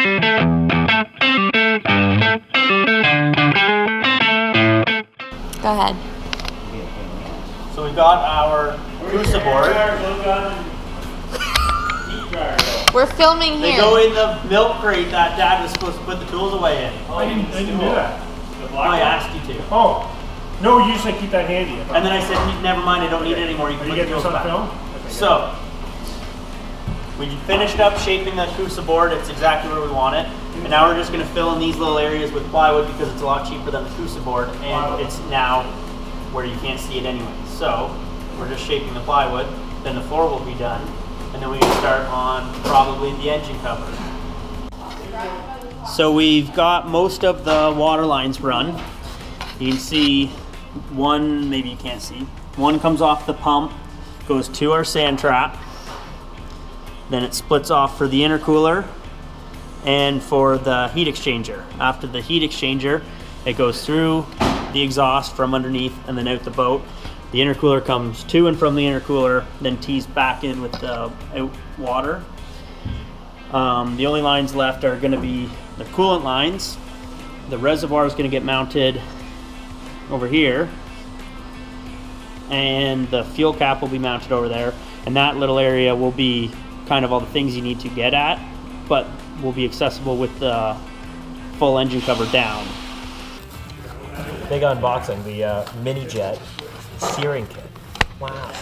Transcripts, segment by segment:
Go ahead. So we've got our Crucible board. We're filming here. They go in the milk crate that Dad was supposed to put the tools away in. I didn't do that. I asked you to. Oh. No, you said keep that handy. And then I said, never mind, I don't need it anymore. You can Did put you the get tools this on back. film? So, we finished up shaping the Crucible board. It's exactly where we want it. And now we're just going to fill in these little areas with plywood because it's a lot cheaper than the Crucible board. And it's now where you can't see it anyway. So, we're just shaping the plywood. Then the floor will be done. And then we can start on probably the engine cover. So we've got most of the water lines run. You can see one, maybe you can't see. One comes off the pump, goes to our sand trap. Then it splits off for the intercooler and for the heat exchanger. After the heat exchanger, it goes through the exhaust from underneath and then out the boat. The intercooler comes to and from the intercooler, then tees back in with the out water. The only lines left are going to be the coolant lines. The reservoir is going to get mounted over here, and the fuel cap will be mounted over there. And that little area will be kind of all the things you need to get at, but will be accessible with the full engine cover down. Big unboxing, the Minijet steering kit. Wow.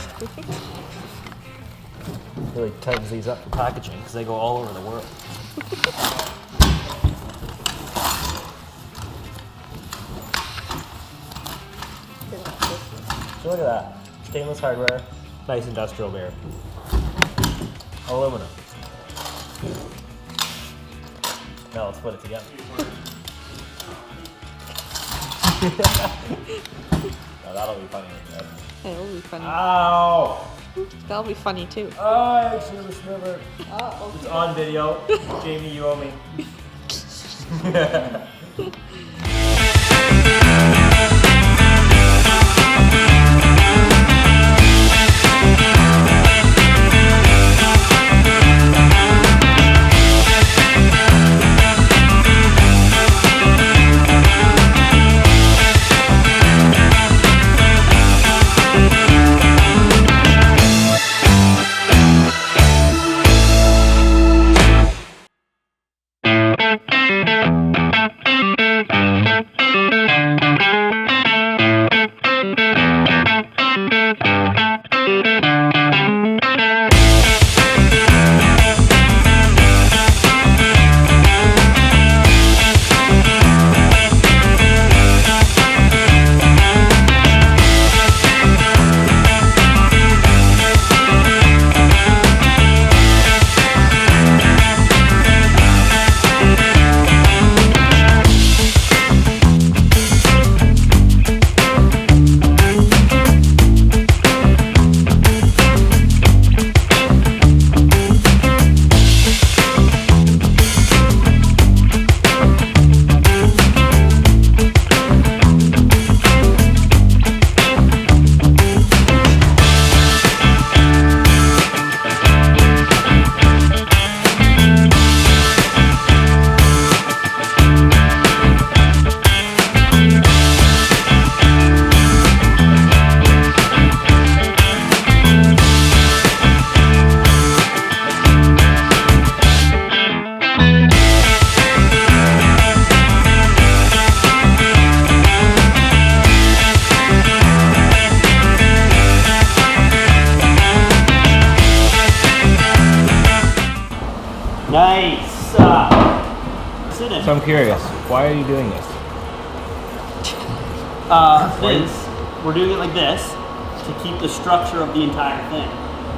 Really tightens these up for packaging because they go all over the world. So look at that. Stainless hardware, nice industrial beer. Aluminum. Now let's put it together. Oh, that'll be funny. It'll be funny. Ow! That'll be funny too. Oh, I actually was sliver. Oh, It's on video. Jamie, you owe me. Nice. So I'm curious, why are you doing this? We're doing it like this to keep the structure of the entire thing.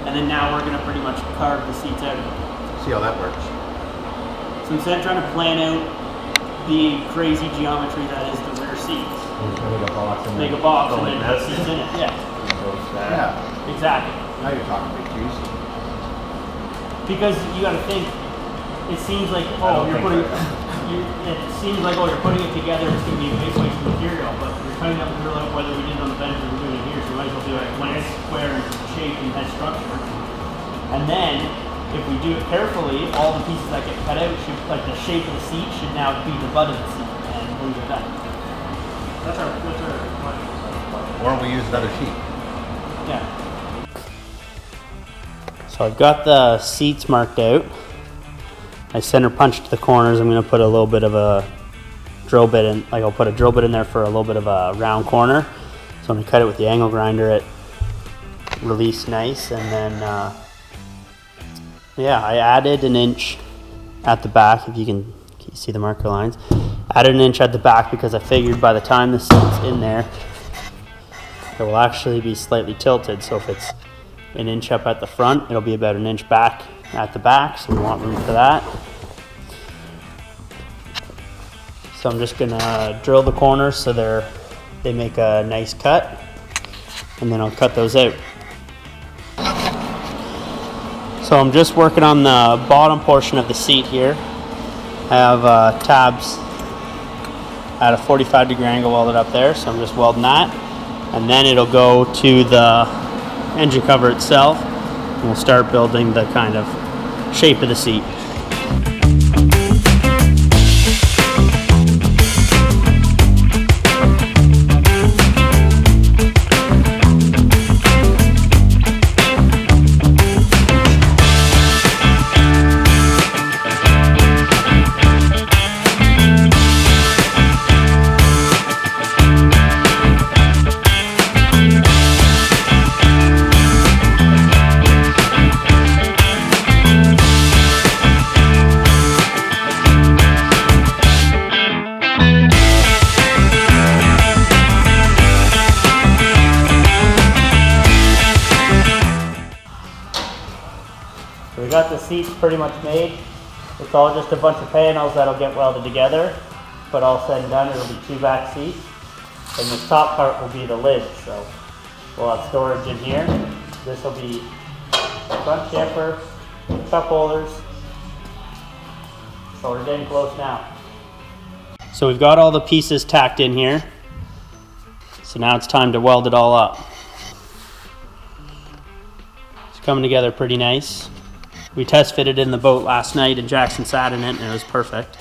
And then now we're going to pretty much carve the seats out of it. See how that works. So instead of trying to plan out the crazy geometry that is the rear seats, make a box and then put seats in it. Yeah. Yeah. Exactly. Now you're talking big cheese. Because you got to think, it seems like you're putting it together. It's going to be a big waste of material, but you're cutting up material like whether we did it on the Avenger or we're doing it here, so you might as well do it when it's square and shape and has structure. And then if we do it carefully, all the pieces that get cut out should, like the shape of the seat should now be the butt of the seat, and leave it done. That's our plan. Or we use another sheet. Yeah. So I've got the seats marked out. I center punched the corners. I'm going to put a little bit of a drill bit in, like I'll put a drill bit in there for a little bit of a round corner. So I'm going to cut it with the angle grinder. It released nice, and then yeah, I added an inch at the back. If you can see the marker lines, added an inch at the back because I figured by the time the seat's in there, it will actually be slightly tilted. So if it's an inch up at the front, it'll be about an inch back at the back, so we want room for that. So I'm just gonna drill the corners so they make a nice cut, and then I'll cut those out. So I'm just working on the bottom portion of the seat here. I have tabs at a 45-degree angle welded up there, so I'm just welding that, and then it'll go to the engine cover itself, and we'll start building the kind of shape of the seat. So we got the seats pretty much made. It's all just a bunch of panels that'll get welded together, but all said and done, it'll be 2 back seats. And this top part will be the lid, so we'll have storage in here. This will be the front camper, cup holders. So we're getting close now. So we've got all the pieces tacked in here. So now it's time to weld it all up. It's coming together pretty nice. We test fitted in the boat last night and Jackson sat in it and it was perfect.